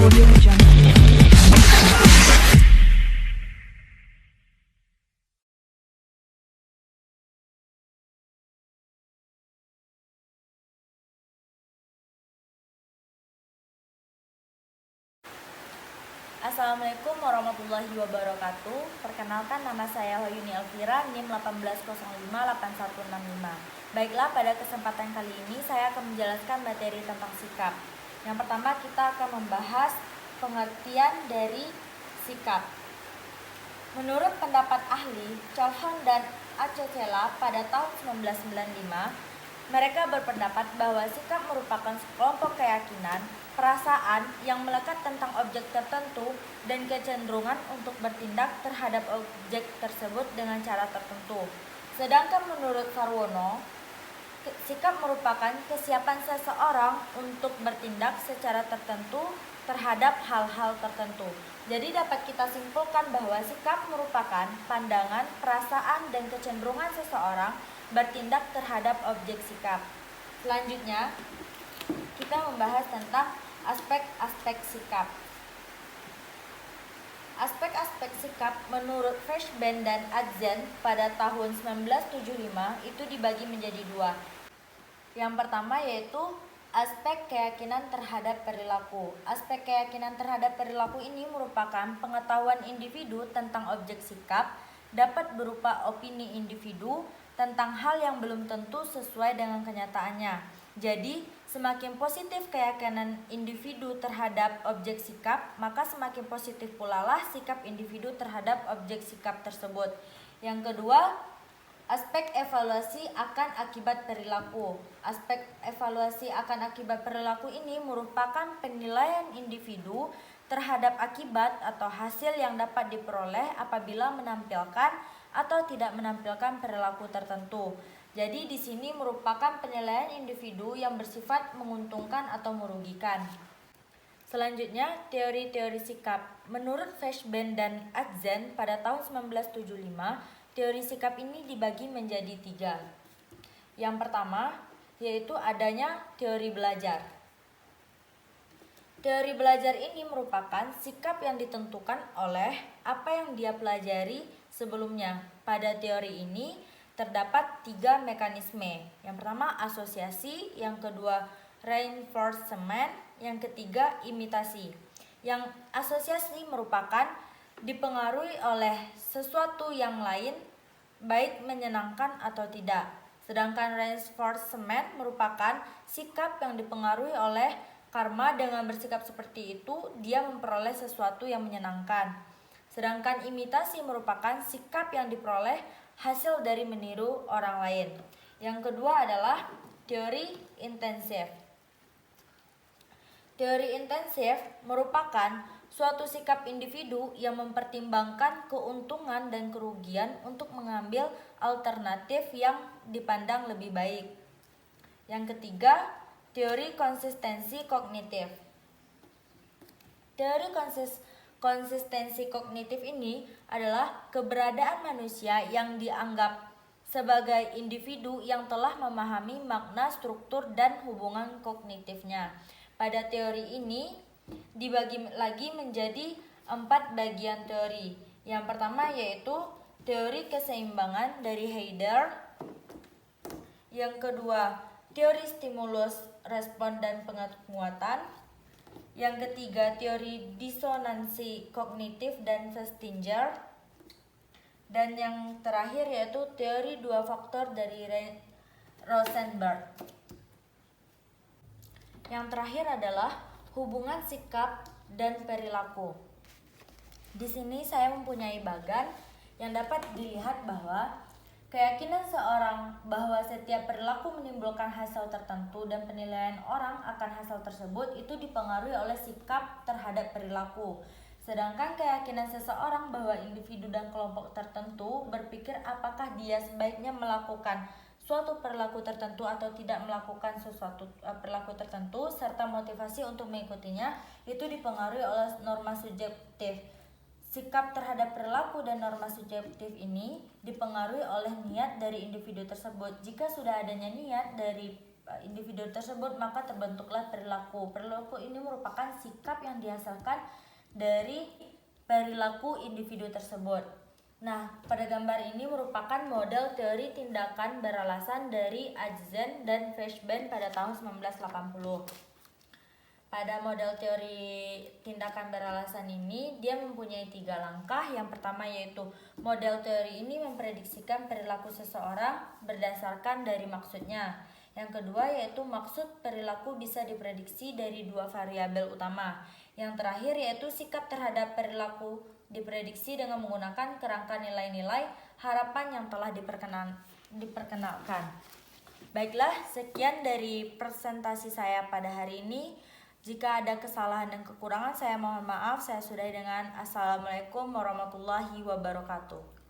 Audio Jungle. Assalamualaikum warahmatullahi wabarakatuh. Perkenalkan, nama saya Hoyuni Elvira, NIM 180581165. Baiklah, pada kesempatan kali ini saya akan menjelaskan materi tentang sikap. Yang pertama, kita akan membahas pengertian dari sikap. Menurut pendapat ahli Cholhon dan Acocela pada tahun 1995, mereka berpendapat bahwa sikap merupakan sekelompok keyakinan, perasaan yang melekat tentang objek tertentu dan kecenderungan untuk bertindak terhadap objek tersebut dengan cara tertentu. Sedangkan menurut Sarwono, sikap merupakan kesiapan seseorang untuk bertindak secara tertentu terhadap hal-hal tertentu. Jadi dapat kita simpulkan bahwa sikap merupakan pandangan, perasaan, dan kecenderungan seseorang bertindak terhadap objek sikap. Selanjutnya, kita membahas tentang aspek-aspek sikap. Aspek-aspek sikap menurut Fishman dan Adzen pada tahun 1975 itu dibagi menjadi dua. Yang pertama yaitu aspek keyakinan terhadap perilaku. Aspek keyakinan terhadap perilaku ini merupakan pengetahuan individu tentang objek sikap, dapat berupa opini individu tentang hal yang belum tentu sesuai dengan kenyataannya. Jadi, semakin positif keyakinan individu terhadap objek sikap, maka semakin positif pula lah sikap individu terhadap objek sikap tersebut. Yang kedua, aspek evaluasi akan akibat perilaku. Aspek evaluasi akan akibat perilaku ini merupakan penilaian individu terhadap akibat atau hasil yang dapat diperoleh apabila menampilkan atau tidak menampilkan perilaku tertentu. Jadi di sini merupakan penilaian individu yang bersifat menguntungkan atau merugikan. Selanjutnya, teori-teori sikap. Menurut Fishman dan Adzen pada tahun 1975, teori sikap ini dibagi menjadi tiga. Yang pertama, yaitu adanya teori belajar. Teori belajar ini merupakan sikap yang ditentukan oleh apa yang dia pelajari sebelumnya. Pada teori ini terdapat tiga mekanisme. Yang pertama, asosiasi. Yang kedua, reinforcement. Yang ketiga, imitasi. Yang asosiasi merupakan dipengaruhi oleh sesuatu yang lain, baik menyenangkan atau tidak. Sedangkan reinforcement merupakan sikap yang dipengaruhi oleh karma. Dengan bersikap seperti itu, dia memperoleh sesuatu yang menyenangkan. Sedangkan imitasi merupakan sikap yang diperoleh hasil dari meniru orang lain. Yang kedua adalah teori intensif. Teori intensif merupakan suatu sikap individu yang mempertimbangkan keuntungan dan kerugian untuk mengambil alternatif yang dipandang lebih baik. Yang ketiga, teori konsistensi kognitif. Teori konsistensi kognitif ini adalah keberadaan manusia yang dianggap sebagai individu yang telah memahami makna, struktur, dan hubungan kognitifnya. Pada teori ini dibagi lagi menjadi 4 bagian teori. Yang pertama yaitu teori keseimbangan dari Heider. Yang kedua, teori stimulus, respon, dan penguatan. Yang ketiga, teori disonansi kognitif dan Festinger. Dan yang terakhir yaitu teori dua faktor dari Rosenberg. Yang terakhir adalah hubungan sikap dan perilaku. Di sini saya mempunyai bagan yang dapat dilihat bahwa keyakinan seorang bahwa setiap perilaku menimbulkan hasil tertentu dan penilaian orang akan hasil tersebut itu dipengaruhi oleh sikap terhadap perilaku. Sedangkan keyakinan seseorang bahwa individu dan kelompok tertentu berpikir apakah dia sebaiknya melakukan suatu perilaku tertentu atau tidak melakukan sesuatu perilaku tertentu serta motivasi untuk mengikutinya itu dipengaruhi oleh norma subjektif. Sikap terhadap perilaku dan norma subjektif ini dipengaruhi oleh niat dari individu tersebut. Jika sudah adanya niat dari individu tersebut, maka terbentuklah perilaku. Perilaku ini merupakan sikap yang dihasilkan dari perilaku individu tersebut. Nah, pada gambar ini merupakan model teori tindakan beralasan dari Atzen dan Feshband pada tahun 1980. Pada model teori tindakan beralasan ini, dia mempunyai 3 langkah. Yang pertama yaitu model teori ini memprediksikan perilaku seseorang berdasarkan dari maksudnya. Yang kedua yaitu maksud perilaku bisa diprediksi dari 2 variabel utama. Yang terakhir yaitu sikap terhadap perilaku diprediksi dengan menggunakan kerangka nilai-nilai harapan yang telah diperkenalkan. Baiklah, sekian dari presentasi saya pada hari ini. Jika ada kesalahan dan kekurangan, saya mohon maaf. Saya sudahi dengan Assalamualaikum warahmatullahi wabarakatuh.